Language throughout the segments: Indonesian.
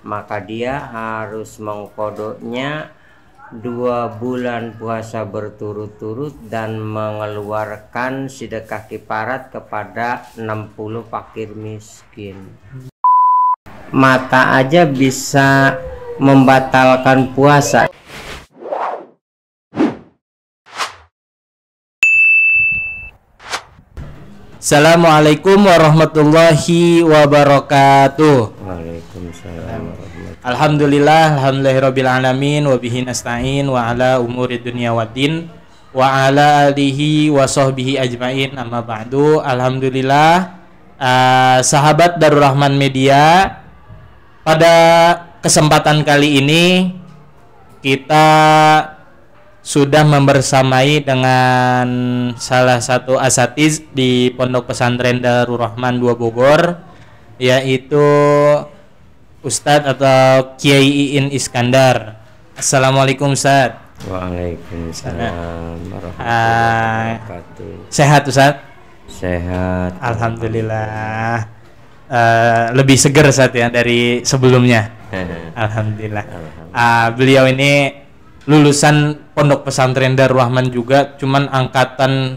maka dia harus mengkodoknya 2 bulan puasa berturut-turut dan mengeluarkan sedekah kifarat kepada 60 fakir miskin. Mata aja bisa membatalkan puasa. Assalamualaikum warahmatullahi wabarakatuh. Waalaikumsalam warahmatullahi. Alhamdulillahirabbil alamin wa bihi nasta'in wa ala umuri dunya waddin wa ala alihi wa sahbihi ajmain, amma ba'du. Alhamdulillah, sahabat Darur Rahman Media, pada kesempatan kali ini kita sudah membersamai dengan salah satu asatiz di Pondok Pesantren Darur Rahman 2 Bogor, yaitu Ustadz atau Kiai Iin Iskandar. Assalamualaikum Ustadz. Waalaikumsalam warahmatullahi wabarakatuh. Sehat Ustadz? Sehat, alhamdulillah. Lebih seger Ustadz ya dari sebelumnya. Alhamdulillah. Beliau ini lulusan Pondok Pesantren Darur Rahman juga, cuman angkatan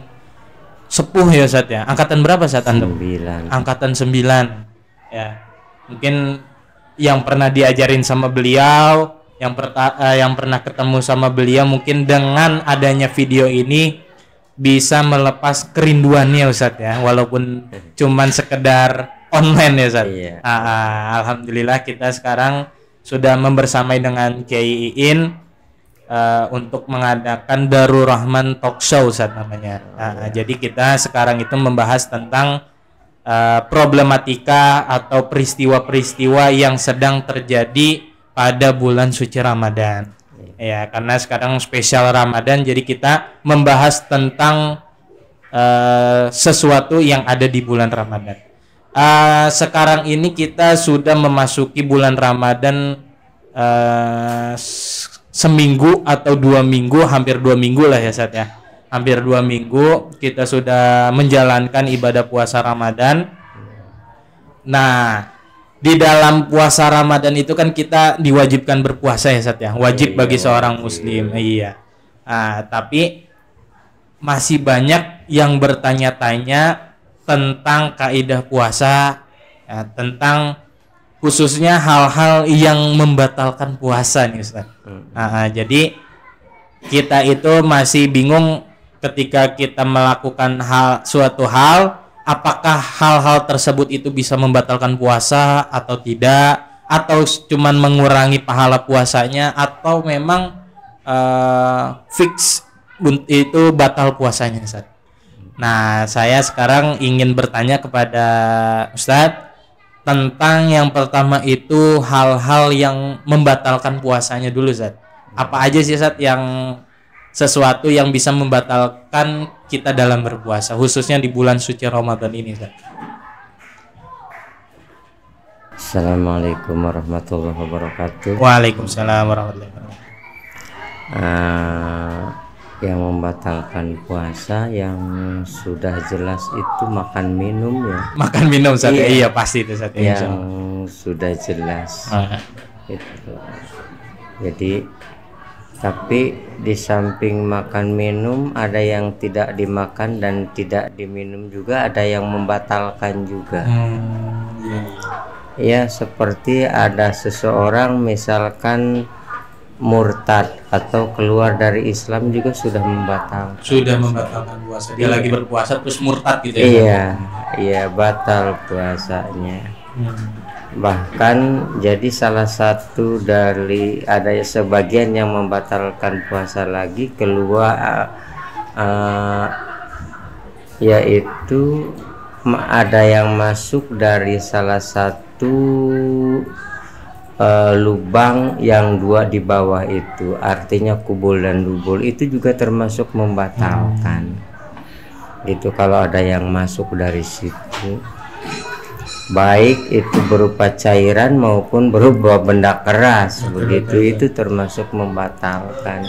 sepuh ya Ustadz ya. Angkatan berapa Ustadz Antum? 9. Angkatan 9. Ya. Mungkin yang pernah diajarin sama beliau, yang pernah ketemu sama beliau, mungkin dengan adanya video ini bisa melepas kerinduannya Ustadz ya, walaupun cuman sekedar online ya Ustadz. Iya. Alhamdulillah kita sekarang sudah membersamai dengan Kiai Iin untuk mengadakan Darur Rahman Talk Show Ustadz namanya. Jadi kita sekarang itu membahas tentang problematika atau peristiwa-peristiwa yang sedang terjadi pada bulan suci Ramadan. Ya, karena sekarang spesial Ramadan, jadi kita membahas tentang sesuatu yang ada di bulan Ramadan. Sekarang ini kita sudah memasuki bulan Ramadan seminggu atau 2 minggu, hampir 2 minggu lah ya Ustadz ya. Hampir 2 minggu kita sudah menjalankan ibadah puasa Ramadan. Nah, di dalam puasa Ramadan itu kan kita diwajibkan berpuasa ya Ustadz ya. Wajib bagi seorang muslim. Iya. Tapi masih banyak yang bertanya-tanya tentang kaidah puasa, ya, tentang khususnya hal-hal yang membatalkan puasa nih Ustaz. Jadi kita itu masih bingung ketika kita melakukan suatu hal, apakah hal-hal tersebut itu bisa membatalkan puasa atau tidak, atau cuman mengurangi pahala puasanya, atau memang fix itu batal puasanya Ustaz. Nah, saya sekarang ingin bertanya kepada Ustadz tentang yang pertama itu hal-hal yang membatalkan puasanya dulu Ustadz. Apa aja sih Ustadz yang sesuatu yang bisa membatalkan kita dalam berpuasa, khususnya di bulan suci Ramadan ini Ustadz? Assalamualaikum warahmatullahi wabarakatuh. Waalaikumsalam warahmatullahi wabarakatuh. Yang membatalkan puasa yang sudah jelas itu makan minum ya. Makan minum Ustadz. Iya pasti itu Ustadz. Yang sudah jelas. Itu. Jadi tapi di samping makan minum ada yang tidak dimakan dan tidak diminum juga, ada yang membatalkan juga. Ya, seperti ada seseorang misalkan murtad atau keluar dari Islam juga sudah membatalkan. Sudah membatalkan puasa. Dia lagi berpuasa terus murtad gitu ya. Iya, batal puasanya. Bahkan jadi salah satu dari ada sebagian yang membatalkan puasa lagi keluar yaitu ada yang masuk dari salah satu lubang yang 2 di bawah itu, artinya kubul dan dubul, itu juga termasuk membatalkan. Gitu kalau ada yang masuk dari situ, baik itu berupa cairan maupun berupa benda keras, begitu itu termasuk membatalkan.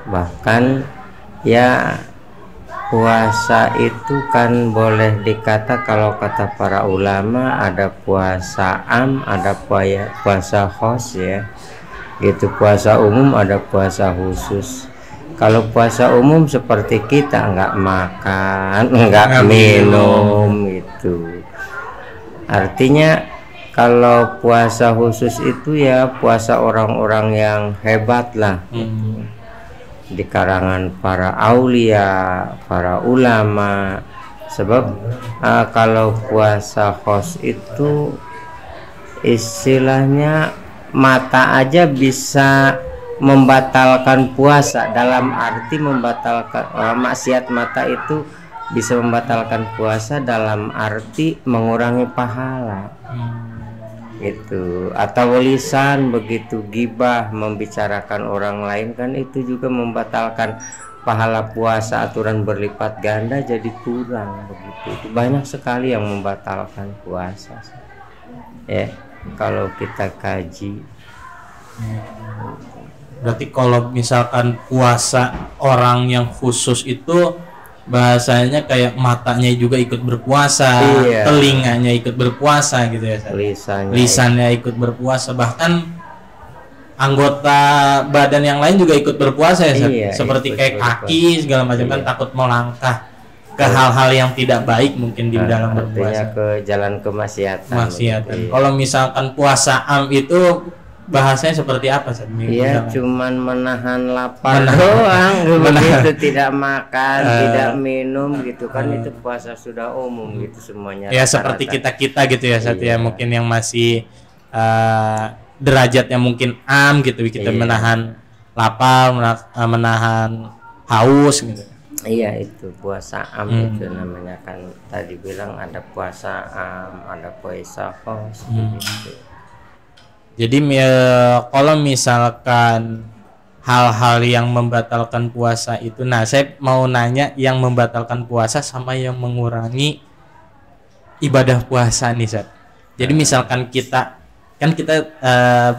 Bahkan ya puasa itu kan boleh dikata, kalau kata para ulama ada puasa am, ada puasa khos ya. Gitu, puasa umum ada puasa khusus. Kalau puasa umum seperti kita nggak makan, nggak minum itu. Artinya kalau puasa khusus itu ya puasa orang-orang yang hebat lah. Di karangan para aulia, para ulama. Sebab kalau puasa khos itu istilahnya mata aja bisa membatalkan puasa, dalam arti membatalkan maksiat mata itu bisa membatalkan puasa dalam arti mengurangi pahala. Itu atau lisan begitu, gibah membicarakan orang lain kan itu juga membatalkan pahala puasa, aturan berlipat ganda jadi kurang begitu. Itu banyak sekali yang membatalkan puasa ya kalau kita kaji. Berarti kalau misalkan puasa orang yang khusus itu bahasanya kayak matanya juga ikut berpuasa, telinganya ikut berpuasa gitu ya, lisannya ikut berpuasa, bahkan anggota badan yang lain juga ikut berpuasa ya, seperti kayak kaki segala macam kan takut melangkah ke hal-hal yang tidak baik mungkin di dalam berpuasa, ke jalan kemaksiatan. Kalau misalkan puasa am itu bahasanya seperti apa sih? Iya, cuman menahan lapar doang, begitu, tidak makan, tidak minum gitu kan. Itu puasa sudah umum gitu semuanya. Ya seperti kita gitu ya, ya mungkin yang masih derajatnya mungkin am gitu, kita menahan lapar, menahan haus gitu. Iya, itu puasa am itu namanya, kan tadi bilang ada puasa am, ada puasa khos gitu. Jadi kalau misalkan hal-hal yang membatalkan puasa itu, nah saya mau nanya yang membatalkan puasa sama yang mengurangi ibadah puasa nih, Sat. Jadi misalkan kita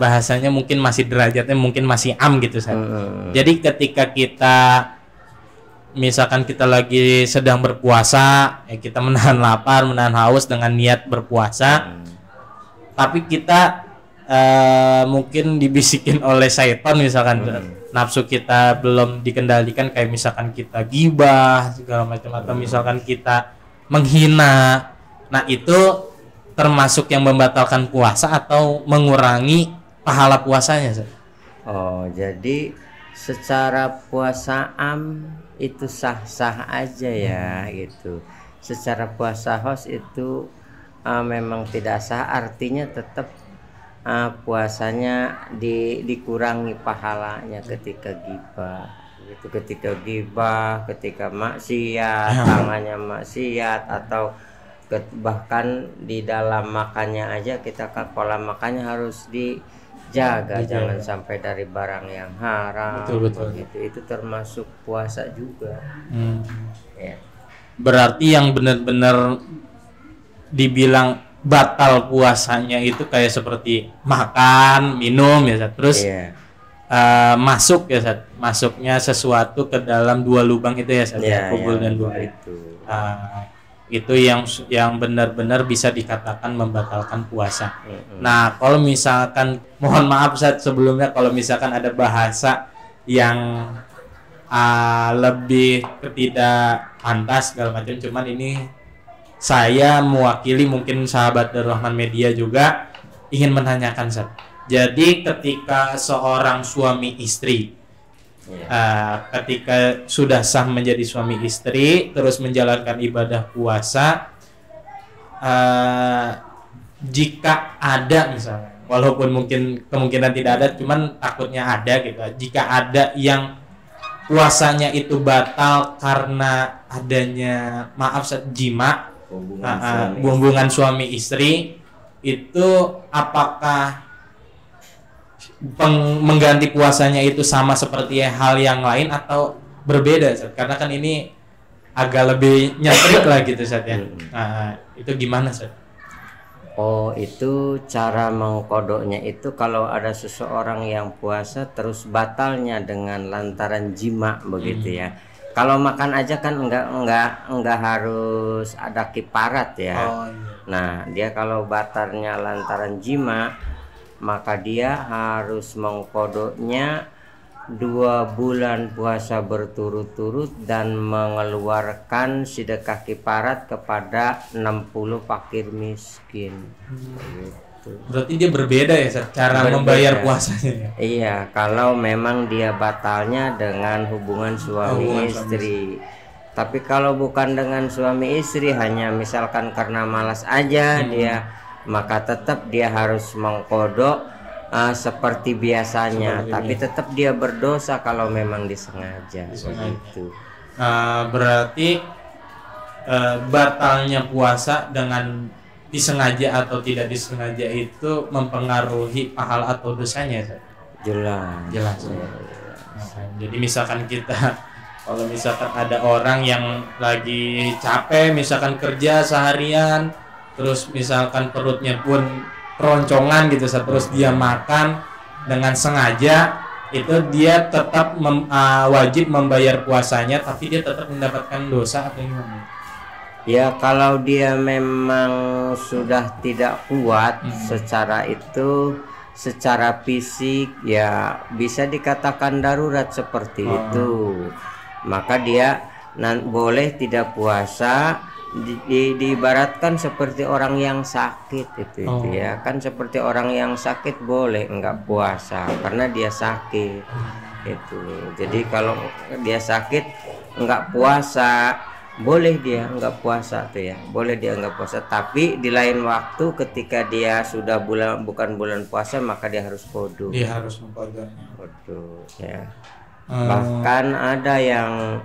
bahasanya mungkin masih derajatnya mungkin masih am gitu, Sat. Jadi ketika kita misalkan kita lagi sedang berpuasa, ya kita menahan lapar, menahan haus dengan niat berpuasa, tapi kita mungkin dibisikin oleh syaitan misalkan, nafsu kita belum dikendalikan, kayak misalkan kita gibah segala macam, atau misalkan kita menghina. Nah itu termasuk yang membatalkan puasa atau mengurangi pahala puasanya. Oh, jadi secara puasa am itu sah-sah aja ya gitu. Secara puasa khos itu memang tidak sah, artinya tetap puasanya dikurangi pahalanya ketika gibah gitu, ketika maksiat, tangannya maksiat, atau bahkan di dalam makannya aja kita pola makannya harus dijaga, jangan sampai dari barang yang haram. Betul. Itu termasuk puasa juga. Ya. Berarti yang benar-benar dibilang batal puasanya itu kayak seperti makan, minum ya, Sat. Terus masuk ya, Sat. Masuknya sesuatu ke dalam dua lubang itu ya, Sat. Kubul dan lubang itu yang benar-benar bisa dikatakan membatalkan puasa. Nah, kalau misalkan, mohon maaf Sat sebelumnya kalau misalkan ada bahasa yang lebih tidak pantas segala macam, cuman ini saya mewakili mungkin sahabat Darul Rahman Media juga ingin menanyakan, Sat. Jadi ketika seorang suami istri, ketika sudah sah menjadi suami istri, terus menjalankan ibadah puasa, jika ada misalnya, walaupun mungkin kemungkinan tidak ada, cuman takutnya ada gitu, jika ada yang puasanya itu batal karena adanya, maaf Sat, jima, hubungan suami istri, itu apakah mengganti puasanya itu sama seperti hal yang lain atau berbeda, Sat? Karena kan ini agak lebih nyentrik lah gitu, Sat ya. Itu gimana, Sat? Oh, itu cara mengkodoknya itu kalau ada seseorang yang puasa terus batalnya dengan lantaran jima begitu ya. Kalau makan aja kan enggak harus ada kiparat ya. Oh, iya. Nah, dia kalau batalnya lantaran jima, maka dia harus mengkodoknya 2 bulan puasa berturut-turut dan mengeluarkan sedekah kiparat kepada 60 fakir miskin. Gitu. Berarti dia berbeda ya Ustaz, cara Berbeda. membayar puasanya ya? Iya, kalau memang dia batalnya dengan hubungan suami istri. Tapi kalau bukan dengan suami istri, hanya misalkan karena malas aja dia, maka tetap dia harus mengkodok seperti biasanya. Tapi tetap dia berdosa kalau memang disengaja. Begitu. Berarti batalnya puasa dengan disengaja atau tidak disengaja itu mempengaruhi pahala atau dosanya Ustaz? Jelas. Jadi misalkan kita, kalau misalkan ada orang yang lagi capek, misalkan kerja seharian, terus misalkan perutnya pun keroncongan gitu, terus dia makan dengan sengaja, itu dia tetap wajib membayar puasanya, tapi dia tetap mendapatkan dosa atau gimana? Ya, kalau dia memang sudah tidak kuat secara fisik, ya bisa dikatakan darurat seperti itu. Maka dia boleh tidak puasa, diibaratkan seperti orang yang sakit itu ya. Kan seperti orang yang sakit boleh enggak puasa karena dia sakit. Itu. Jadi kalau dia sakit enggak puasa, boleh dia enggak puasa tuh ya, boleh dia enggak puasa. Tapi di lain waktu ketika dia sudah bukan bulan puasa, maka dia harus qodho. Dia harus mengqodho ya. Bahkan ada yang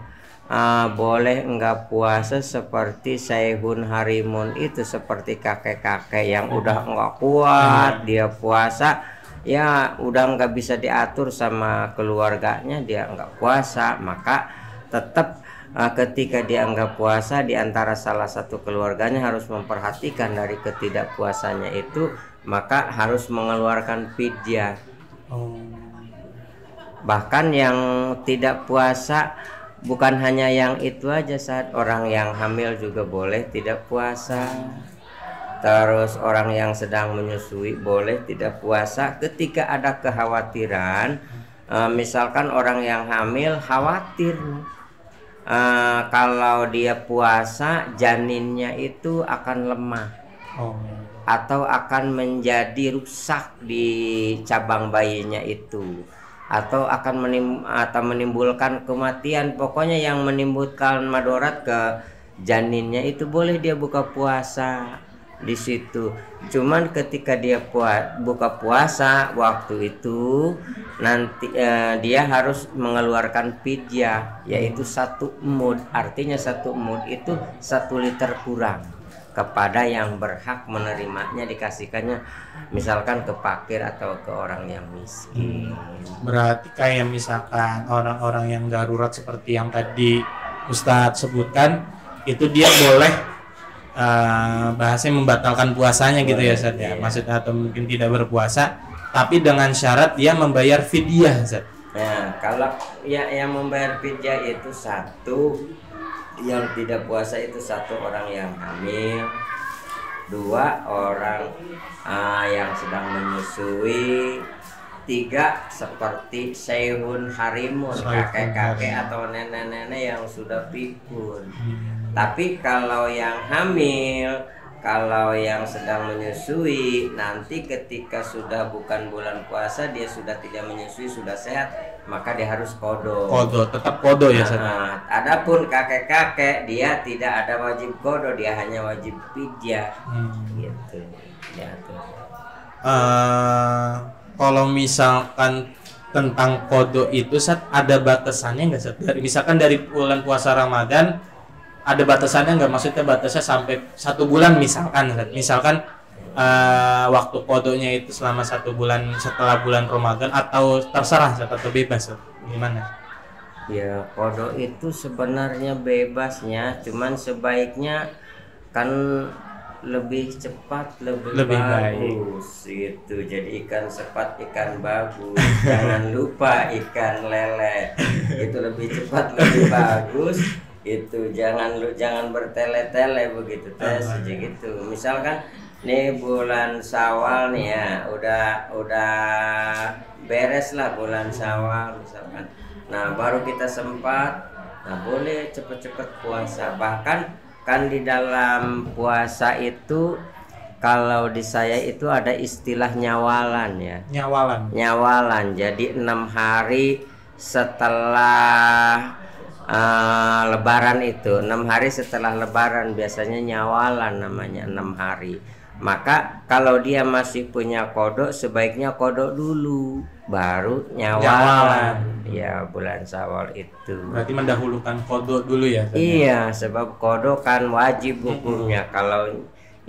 boleh enggak puasa seperti Saihun Harimun itu, seperti kakek-kakek yang udah enggak kuat, dia puasa ya udah enggak bisa diatur sama keluarganya, dia enggak puasa, maka tetap ketika dia enggak puasa, di antara salah satu keluarganya harus memperhatikan dari ketidakpuasanya itu, maka harus mengeluarkan fidyah. Bahkan yang tidak puasa bukan hanya yang itu aja, saat orang yang hamil juga boleh tidak puasa. Terus orang yang sedang menyusui boleh tidak puasa ketika ada kekhawatiran. Misalkan orang yang hamil khawatir kalau dia puasa janinnya itu akan lemah atau akan menjadi rusak di cabang bayinya itu, atau akan menimbulkan kematian, pokoknya yang menimbulkan madorat ke janinnya itu, boleh dia buka puasa di situ. Cuman ketika dia buka puasa waktu itu nanti dia harus mengeluarkan fidyah, yaitu 1 mud. Artinya 1 mud itu 1 liter kurang kepada yang berhak menerimanya, dikasihkannya misalkan ke fakir atau ke orang yang miskin. Berarti kayak misalkan orang-orang yang darurat seperti yang tadi Ustadz sebutkan, itu dia boleh bahasanya membatalkan puasanya gitu ya Ustadz ya. Maksudnya atau mungkin tidak berpuasa, tapi dengan syarat dia membayar fidyah Ustadz. Nah, kalau yang membayar fidyah itu 1, yang tidak puasa itu 1 orang yang hamil, 2 orang yang sedang menyusui, 3 seperti Saihun Harimun, kakek-kakek atau nenek-nenek yang sudah pikun. Tapi kalau yang hamil, kalau yang sedang menyusui, nanti ketika sudah bukan bulan puasa, dia sudah tidak menyusui, sudah sehat, maka dia harus qodho. Tetap qodho ya. Adapun kakek-kakek, dia tidak ada wajib qodho, dia hanya wajib fidyah. Gitu. Ya, tuh. Kalau misalkan tentang qodho itu ada batasannya nggak Ustaz? Misalkan dari bulan puasa Ramadan ada batasannya nggak? Maksudnya batasnya sampai 1 bulan misalkan waktu qodhonya itu selama 1 bulan setelah bulan Ramadan, atau terserah atau bebas gimana? Ya, qodho itu sebenarnya bebasnya, cuman sebaiknya kan lebih cepat, Lebih bagus gitu. Jadi ikan sepat, ikan bagus. Jangan lupa ikan lele. Itu lebih cepat, lebih bagus. Itu jangan bertele-tele begitu tes gitu. Misalkan nih bulan Syawal nih ya, udah beres lah bulan Syawal misalkan. Nah, baru kita sempat. Nah, boleh cepet-cepet puasa. Bahkan kan di dalam puasa itu kalau di saya itu ada istilah nyawalan ya. Nyawalan. Jadi 6 hari setelah Lebaran itu, 6 hari setelah Lebaran biasanya nyawalan namanya 6 hari. Maka kalau dia masih punya kodok, sebaiknya kodok dulu, baru nyawalan. Ya, bulan Syawal itu. Berarti mendahulukan kodok dulu ya? Iya, sebab kodok kan wajib hukumnya. Kalau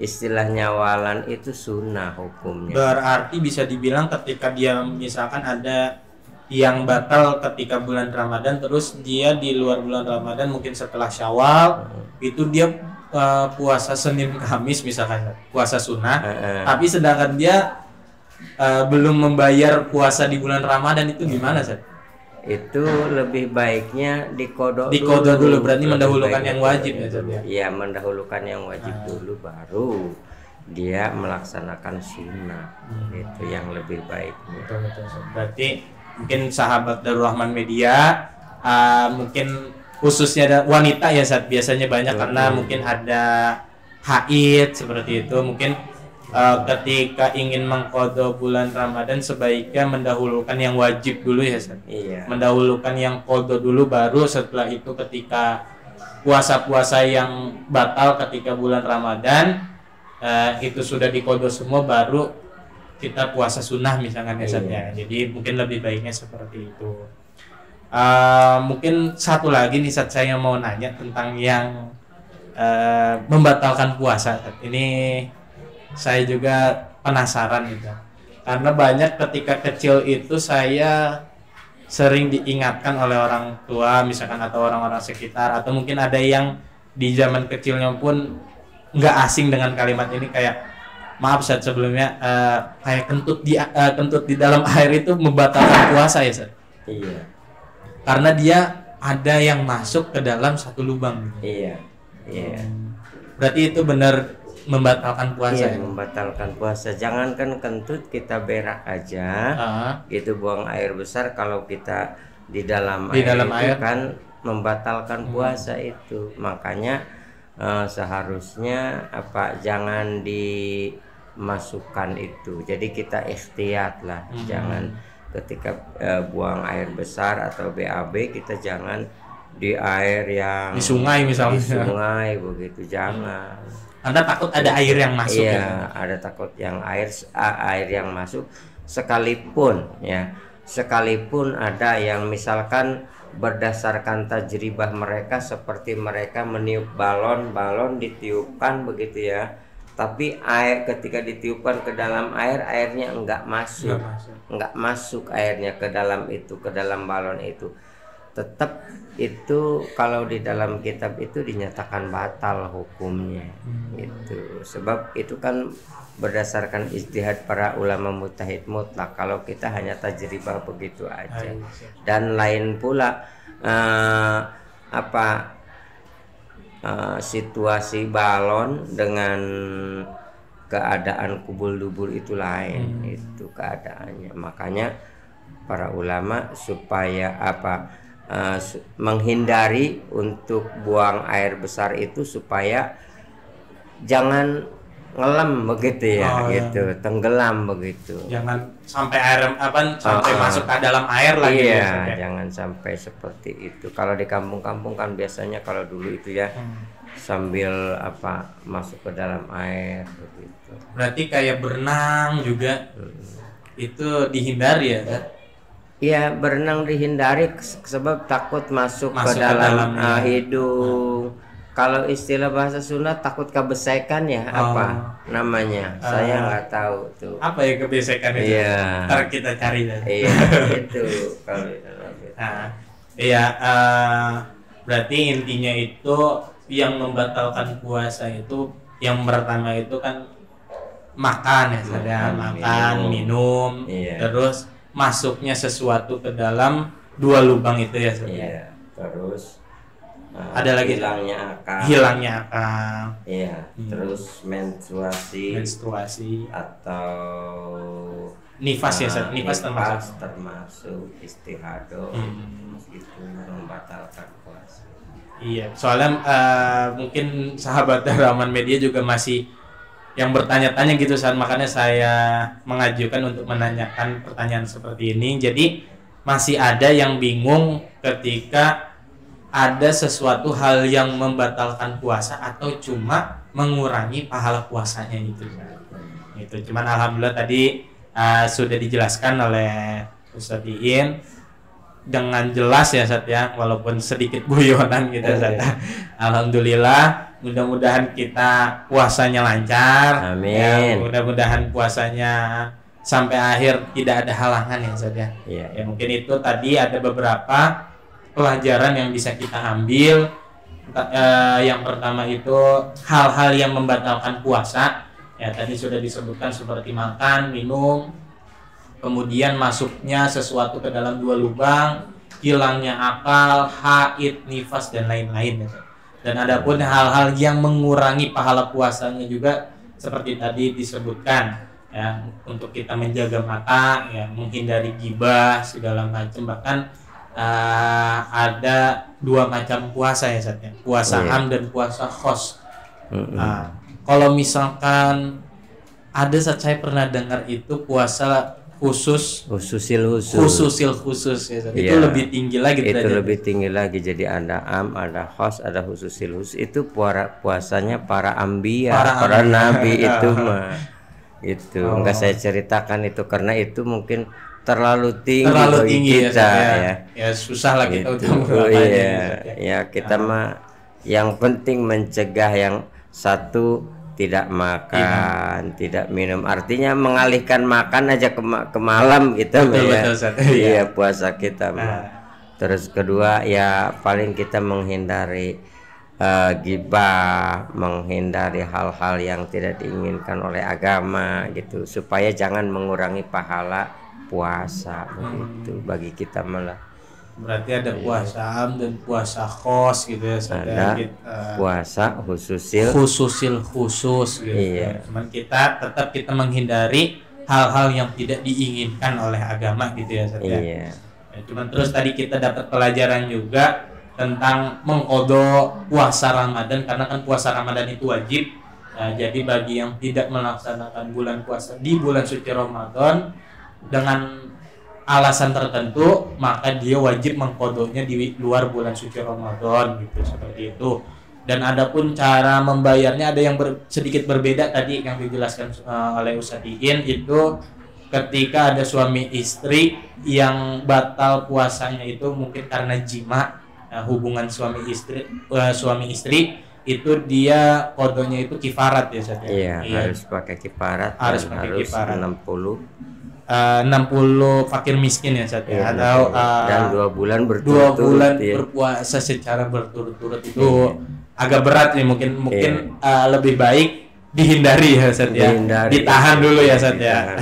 istilah nyawalan itu sunnah hukumnya. Berarti bisa dibilang ketika dia misalkan ada yang batal ketika bulan Ramadan, terus dia di luar bulan Ramadan mungkin setelah Syawal itu dia puasa Senin Kamis misalkan, puasa sunnah, tapi sedangkan dia belum membayar puasa di bulan Ramadan, itu gimana Seth? Itu lebih baiknya dikodok dulu. Berarti mendahulukan yang wajib ya Seth ya? Iya, mendahulukan yang wajib dulu, baru dia melaksanakan sunnah. Itu yang lebih baiknya. Betul. Berarti mungkin sahabat Darul Rahman Media, mungkin khususnya wanita ya saat biasanya banyak karena mungkin ada haid seperti itu, mungkin ketika ingin mengqadha bulan Ramadan sebaiknya mendahulukan yang wajib dulu ya Seth. Iya. Mendahulukan yang qadha dulu, baru setelah itu ketika puasa-puasa yang batal ketika bulan Ramadan itu sudah diqadha semua, baru kita puasa sunnah misalkan ya Seth ya. Jadi mungkin lebih baiknya seperti itu. Mungkin satu lagi nih Seth, saya mau nanya tentang yang membatalkan puasa. Ini saya juga penasaran gitu, karena banyak ketika kecil itu saya sering diingatkan oleh orang tua misalkan atau orang-orang sekitar, atau mungkin ada yang di zaman kecilnya pun nggak asing dengan kalimat ini, kayak maaf Seth sebelumnya, kayak kentut di dalam air itu membatalkan puasa ya Seth. Iya. Karena dia ada yang masuk ke dalam satu lubang. Iya. Berarti itu benar membatalkan puasa. Iya, membatalkan puasa. Jangankan kentut, kita berak aja, itu buang air besar. Kalau kita di dalam air kan membatalkan puasa itu. Makanya seharusnya jangan dimasukkan itu. Jadi kita ikhtiyat lah, jangan ketika buang air besar atau BAB kita jangan di air yang di sungai misalnya. Di sungai begitu, jangan. Karena takut ada air yang masuk. Iya, ya? Ada takut yang air yang masuk, sekalipun ada yang misalkan berdasarkan tajribah mereka seperti mereka meniup balon ditiupkan begitu ya. Tapi air ketika ditiupkan ke dalam airnya enggak masuk airnya ke dalam balon itu. Tetap itu kalau di dalam kitab itu dinyatakan batal hukumnya. Itu sebab itu kan berdasarkan ijtihad para ulama mujtahid mutlak. Kalau kita hanya tajribah begitu aja. Dan lain pula situasi balon dengan keadaan kubul dubur itu lain. Itu keadaannya. Makanya para ulama supaya menghindari untuk buang air besar itu supaya jangan ngelam begitu ya, tenggelam begitu. Jangan sampai masuk ke dalam air lagi. Iya, jangan sampai seperti itu. Kalau di kampung-kampung kan biasanya kalau dulu itu ya sambil masuk ke dalam air begitu. Berarti kayak berenang juga itu dihindari ya kan? Iya, berenang dihindari sebab takut masuk ke dalam hidung. Kalau istilah bahasa Sunda takut kebesekan ya, apa namanya? Saya nggak tahu tuh. Apa ya kebesekan itu? Iya. Ntar kita cari deh. Iya, itu kalau berarti intinya itu yang membatalkan puasa itu Yang pertama itu kan makan ya, saya makan, minum, terus masuknya sesuatu ke dalam 2 lubang itu ya, iya. Terus ada lagi hilangnya akal, iya. Terus menstruasi atau nifas ya, nifas termasuk istihadah, itu membatalkan puasa. Iya, soalnya mungkin sahabat Rahman Media juga masih yang bertanya-tanya gitu, saat makanya saya mengajukan untuk menanyakan pertanyaan seperti ini. Jadi masih ada yang bingung ketika ada sesuatu hal yang membatalkan puasa atau cuma mengurangi pahala puasanya gitu. Itu cuman alhamdulillah tadi sudah dijelaskan oleh Ustaz Iin dengan jelas ya Ustaz ya, walaupun sedikit guyonan gitu Ustaz. Alhamdulillah, mudah-mudahan kita puasanya lancar. Amin. Ya, mudah-mudahan puasanya sampai akhir tidak ada halangan ya Ustaz ya. Ya mungkin itu tadi ada beberapa pelajaran yang bisa kita ambil. Yang pertama itu hal-hal yang membatalkan puasa. Ya tadi sudah disebutkan seperti makan, minum, kemudian masuknya sesuatu ke dalam 2 lubang, hilangnya akal, haid, nifas dan lain-lain. Dan adapun hal-hal yang mengurangi pahala puasanya juga seperti tadi disebutkan ya, untuk kita menjaga mata ya, menghindari ghibah segala macam, bahkan ada 2 macam puasa ya Ustaz ya, puasa am dan puasa khos. Kalau misalkan ada saat saya pernah dengar itu puasa khususil khusus ya, itu lebih tinggi lagi. Itu lebih tinggi lagi. Jadi ada am, ada khos, ada khususil khusus. Itu puasanya para ambiya, para nabi itu mah. Itu enggak saya ceritakan itu karena itu mungkin terlalu tinggi kita ya susah lah kita gitu. Ya kita mah yang penting mencegah yang satu, tidak makan, tidak minum, artinya mengalihkan makan aja ke malam gitu ya. Puasa kita terus kedua ya paling kita menghindari ghibah, menghindari hal-hal yang tidak diinginkan oleh agama gitu, supaya jangan mengurangi pahala puasa begitu bagi kita malah. Berarti ada puasa am dan puasa khos gitu ya. Ada puasa khusus gitu. Cuman kita tetap menghindari hal-hal yang tidak diinginkan oleh agama gitu ya Ustaz. Cuman terus tadi kita dapat pelajaran juga tentang mengqadha puasa Ramadan, karena kan puasa Ramadan itu wajib. Jadi bagi yang tidak melaksanakan bulan puasa di bulan suci Ramadan dengan alasan tertentu, maka dia wajib mengqadhanya di luar bulan suci Ramadan gitu, seperti itu. Dan adapun cara membayarnya ada yang sedikit berbeda tadi yang dijelaskan oleh Ustaz Iin, itu ketika ada suami istri yang batal puasanya itu mungkin karena jima, hubungan suami istri itu dia qadhanya itu kifarat ya Ustaz. Harus pakai kifarat, harus 60 fakir miskin ya Ustaz ya, atau dan 2 bulan berturut-turut berpuasa secara berturut-turut itu agak berat nih, mungkin lebih baik dihindari ya Ustaz ya, ditahan dulu ya Ustaz ya.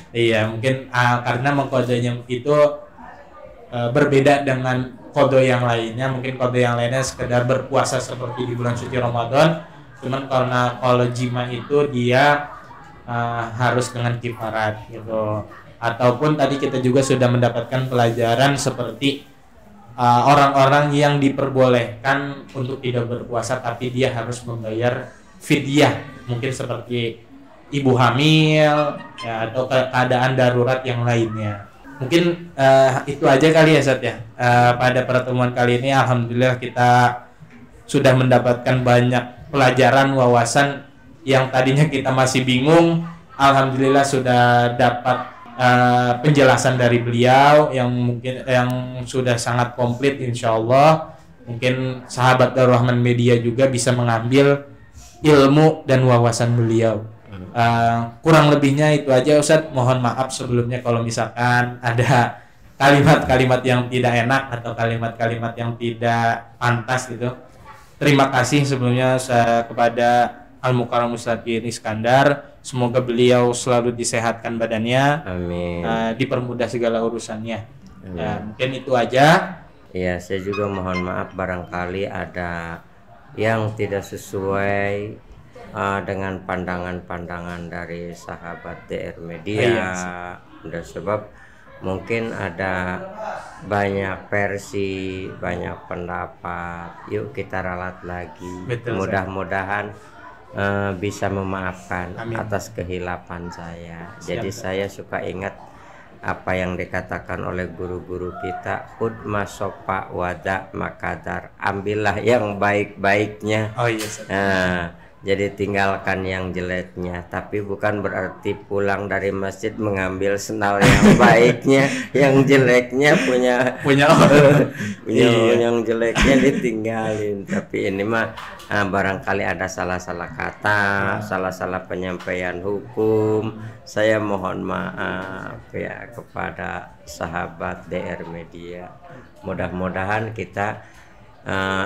Iya mungkin karena mengqadhanya itu berbeda dengan qadha yang lainnya. Mungkin qadha yang lainnya sekedar berpuasa seperti di bulan suci Ramadan, cuman karena kalau jima itu dia harus dengan kifarat gitu. Ataupun tadi kita juga sudah mendapatkan pelajaran seperti orang-orang yang diperbolehkan untuk tidak berpuasa tapi dia harus membayar fidyah, mungkin seperti ibu hamil ya, atau keadaan darurat yang lainnya. Mungkin itu aja kali ya Ustaz ya. Pada pertemuan kali ini alhamdulillah kita sudah mendapatkan banyak pelajaran, wawasan yang tadinya kita masih bingung. Alhamdulillah sudah dapat penjelasan dari beliau yang sudah sangat komplit insyaallah. Mungkin sahabat Darul Rahman Media juga bisa mengambil ilmu dan wawasan beliau. Kurang lebihnya itu aja Ustaz. Mohon maaf sebelumnya kalau misalkan ada kalimat-kalimat yang tidak enak atau kalimat-kalimat yang tidak pantas gitu. Terima kasih sebelumnya kepada Al-Mukarram Ustadz Iskandar. Semoga beliau selalu disehatkan badannya, Amin. Dipermudah segala urusannya. Ya, mungkin itu aja. Ya, saya juga mohon maaf barangkali ada yang tidak sesuai dengan pandangan-pandangan dari sahabat DR Media. Udah sebab mungkin ada banyak versi, banyak pendapat. Yuk kita ralat lagi. Mudah-mudahan bisa memaafkan atas kehilapan saya. Jadi saya suka ingat apa yang dikatakan oleh guru-guru kita, khud masofa wada makadar, ambillah yang baik-baiknya. Jadi tinggalkan yang jeleknya, tapi bukan berarti pulang dari masjid mengambil senal yang baiknya, yang jeleknya punya yang jeleknya ditinggalin. Tapi ini mah barangkali ada salah-salah kata, salah-salah penyampaian hukum. Saya mohon maaf ya kepada sahabat DR Media. Mudah-mudahan kita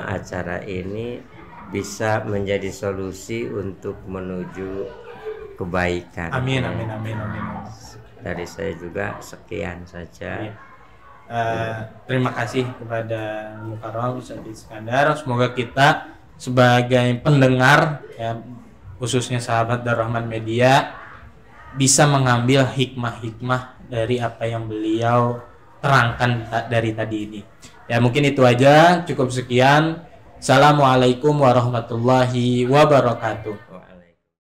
acara ini bisa menjadi solusi untuk menuju kebaikan. Amin. Dari saya juga sekian saja. Terima kasih kepada Mukarram Ustadz Iskandar. Semoga kita sebagai pendengar, ya, khususnya sahabat Darrahman Media, bisa mengambil hikmah-hikmah dari apa yang beliau terangkan dari tadi ini. Ya, mungkin itu aja, cukup sekian. Assalamualaikum warahmatullahi wabarakatuh.